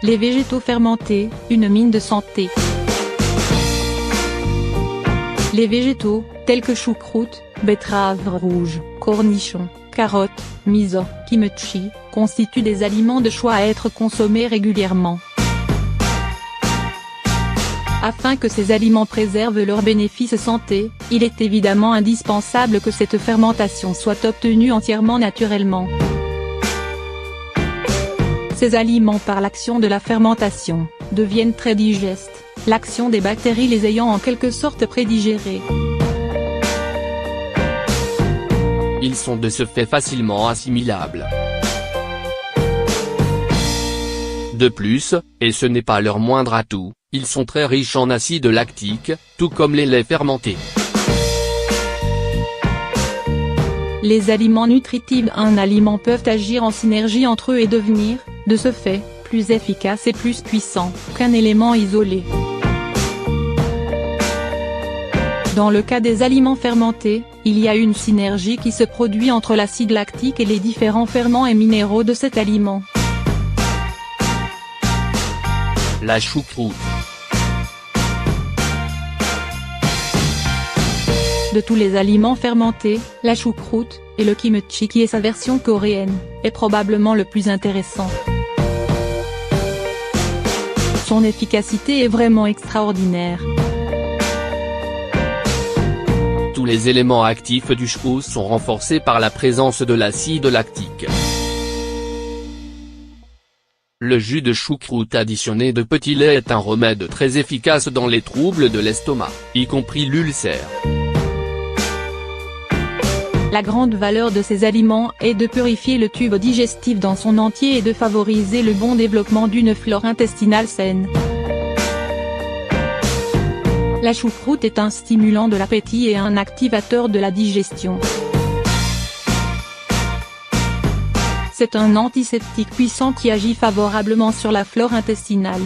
Les végétaux fermentés, une mine de santé. Les végétaux, tels que choucroute, betterave rouge, cornichons, carottes, miso, kimchi, constituent des aliments de choix à être consommés régulièrement. Afin que ces aliments préservent leurs bénéfices santé, il est évidemment indispensable que cette fermentation soit obtenue entièrement naturellement. Ces aliments, par l'action de la fermentation, deviennent très digestes, l'action des bactéries les ayant en quelque sorte prédigérés. Ils sont de ce fait facilement assimilables. De plus, et ce n'est pas leur moindre atout, ils sont très riches en acide lactique, tout comme les laits fermentés. Les aliments nutritifs d'un aliment peuvent agir en synergie entre eux et devenir, de ce fait, plus efficaces et plus puissants qu'un élément isolé. Dans le cas des aliments fermentés, il y a une synergie qui se produit entre l'acide lactique et les différents ferments et minéraux de cet aliment. La choucroute. De tous les aliments fermentés, la choucroute, et le kimchi qui est sa version coréenne, est probablement le plus intéressant. Son efficacité est vraiment extraordinaire. Tous les éléments actifs du chou sont renforcés par la présence de l'acide lactique. Le jus de choucroute additionné de petit lait est un remède très efficace dans les troubles de l'estomac, y compris l'ulcère. La grande valeur de ces aliments est de purifier le tube digestif dans son entier et de favoriser le bon développement d'une flore intestinale saine. La choucroute est un stimulant de l'appétit et un activateur de la digestion. C'est un antiseptique puissant qui agit favorablement sur la flore intestinale.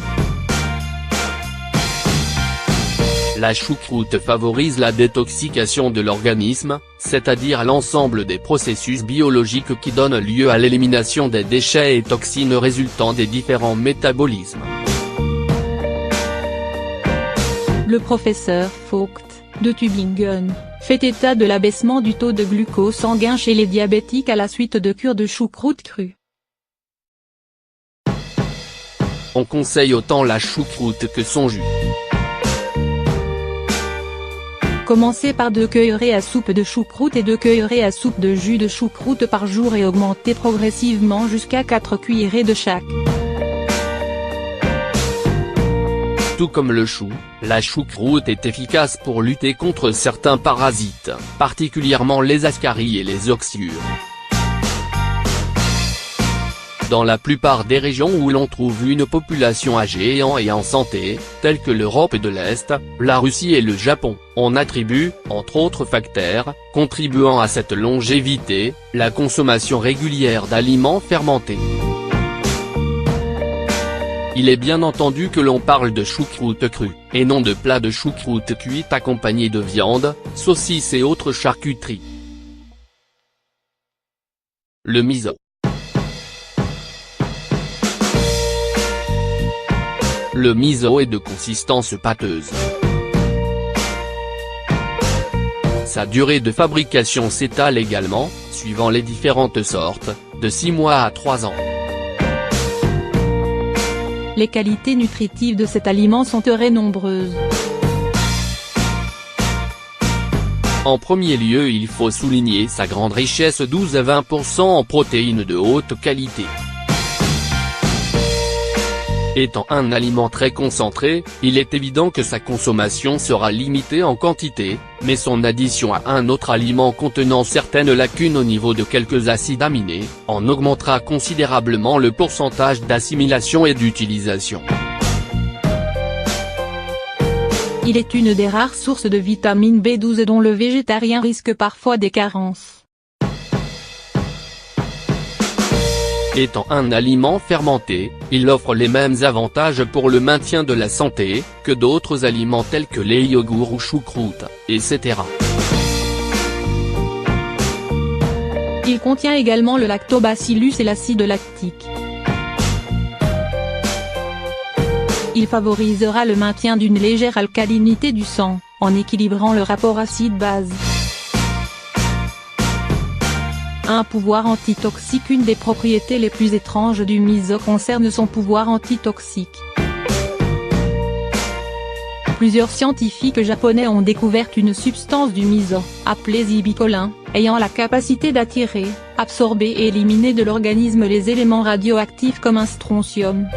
La choucroute favorise la détoxication de l'organisme, c'est-à-dire l'ensemble des processus biologiques qui donnent lieu à l'élimination des déchets et toxines résultant des différents métabolismes. Le professeur Vogt, de Tübingen, fait état de l'abaissement du taux de glucose sanguin chez les diabétiques à la suite de cures de choucroute crue. On conseille autant la choucroute que son jus. Commencez par 2 cuillerées à soupe de choucroute et 2 cuillerées à soupe de jus de choucroute par jour et augmentez progressivement jusqu'à 4 cuillerées de chaque. Tout comme le chou, la choucroute est efficace pour lutter contre certains parasites, particulièrement les ascaries et les oxyures. Dans la plupart des régions où l'on trouve une population âgée et en santé, telles que l'Europe de l'Est, la Russie et le Japon, on attribue, entre autres facteurs, contribuant à cette longévité, la consommation régulière d'aliments fermentés. Il est bien entendu que l'on parle de choucroute crue, et non de plats de choucroute cuite accompagnés de viande, saucisses et autres charcuteries. Le miso. Le miso est de consistance pâteuse. Sa durée de fabrication s'étale également, suivant les différentes sortes, de 6 mois à 3 ans. Les qualités nutritives de cet aliment sont très nombreuses. En premier lieu, il faut souligner sa grande richesse 12 à 20% en protéines de haute qualité. Étant un aliment très concentré, il est évident que sa consommation sera limitée en quantité, mais son addition à un autre aliment contenant certaines lacunes au niveau de quelques acides aminés, en augmentera considérablement le pourcentage d'assimilation et d'utilisation. Il est une des rares sources de vitamine B12 dont le végétarien risque parfois des carences. Étant un aliment fermenté, il offre les mêmes avantages pour le maintien de la santé, que d'autres aliments tels que les yogourts ou choucroute, etc. Il contient également le lactobacillus et l'acide lactique. Il favorisera le maintien d'une légère alcalinité du sang, en équilibrant le rapport acide-base. Un pouvoir antitoxique. Une des propriétés les plus étranges du miso concerne son pouvoir antitoxique. Plusieurs scientifiques japonais ont découvert une substance du miso, appelée zibicolin, ayant la capacité d'attirer, absorber et éliminer de l'organisme les éléments radioactifs comme un strontium.